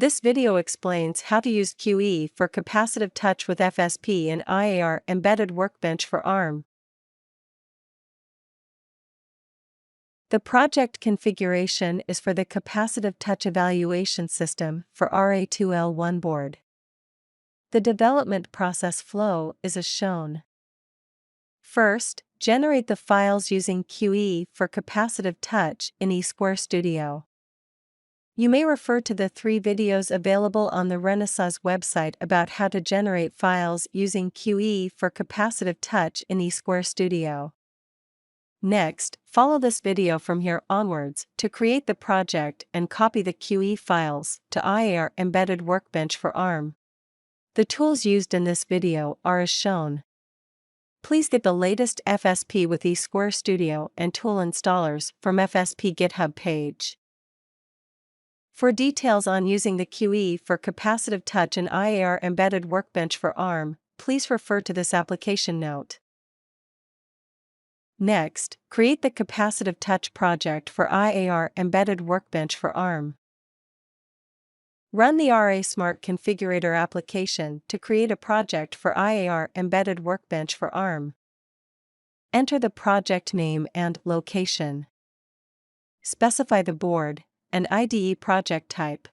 This video explains how to use QE for Capacitive Touch with FSP in IAR Embedded Workbench for ARM. The project configuration is for the Capacitive Touch Evaluation System for RA2L1 board. The development process flow is as shown. First, generate the files using QE for Capacitive Touch in eSquareStudio. You may refer to the 3 videos available on the Renaissance website about how to generate files using QE for Capacitive Touch in eSquareStudio. Next, follow this video from here onwards to create the project and copy the QE files to IAR Embedded Workbench for ARM. The tools used in this video are as shown. Please get the latest FSP with eSquareStudio and tool installers from FSP GitHub page. For details on using the QE for Capacitive Touch in IAR Embedded Workbench for ARM, please refer to this application note. Next, create the Capacitive Touch project for IAR Embedded Workbench for ARM. Run the RA Smart Configurator application to create a project for IAR Embedded Workbench for ARM. Enter the project name and location. Specify the board and IDE project type.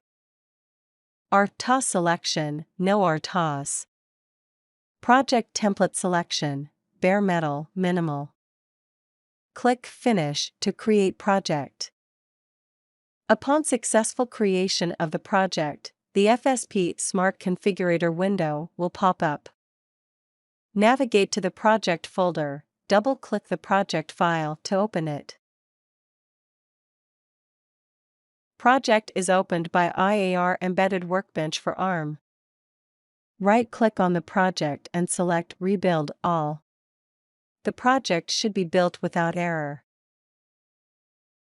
RTOS selection, no RTOS. Project template selection, bare metal, minimal. Click Finish to create project. Upon successful creation of the project, the FSP Smart Configurator window will pop up. Navigate to the project folder, double-click the project file to open it. Project is opened by IAR Embedded Workbench for ARM. Right-click on the project and select Rebuild All. The project should be built without error.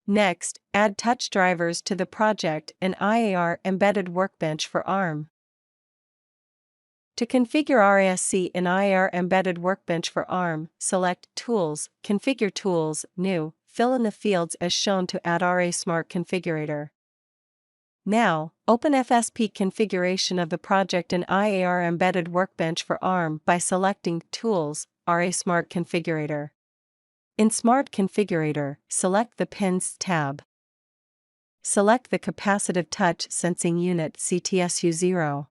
Next, add touch drivers to the project in IAR Embedded Workbench for ARM. To configure RASC in IAR Embedded Workbench for ARM, select Tools, Configure Tools, New, fill in the fields as shown to add RA Smart Configurator. Now, open FSP configuration of the project in IAR Embedded Workbench for ARM by selecting Tools, RA Smart Configurator. In Smart Configurator, select the Pins tab. Select the Capacitive Touch Sensing Unit CTSU0.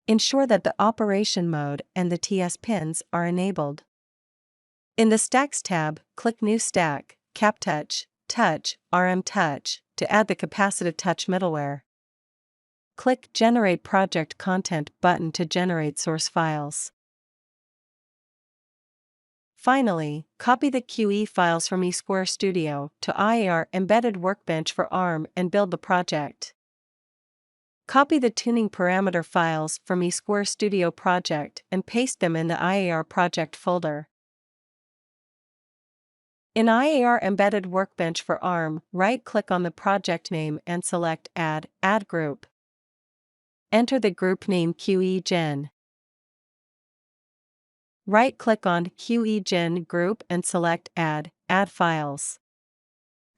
Ensure that the operation mode and the TS pins are enabled. In the Stacks tab, click New Stack, CapTouch, Touch, RM Touch, to add the Capacitive Touch middleware. Click Generate Project Content button to generate source files. Finally, copy the QE files from eSquareStudio to IAR Embedded Workbench for ARM and build the project. Copy the tuning parameter files from eSquareStudio project and paste them in the IAR project folder. In IAR Embedded Workbench for ARM, right-click on the project name and select Add Group. Enter the group name QEGen. Right-click on QEGen Group and select Add Files.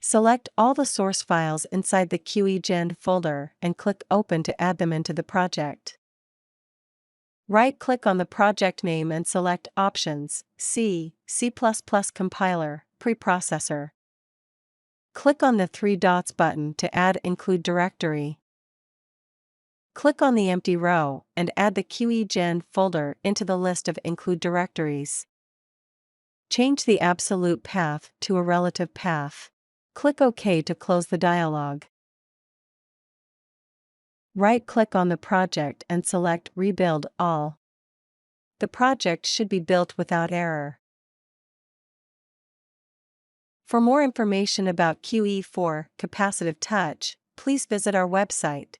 Select all the source files inside the QEGen folder and click Open to add them into the project. Right-click on the project name and select Options, C Compiler, Preprocessor. Click on the 3 dots button to add Include Directory. Click on the empty row and add the QEGen folder into the list of include directories. Change the absolute path to a relative path. Click OK to close the dialog. Right-click on the project and select Rebuild All. The project should be built without error. For more information about QE for Capacitive Touch, please visit our website.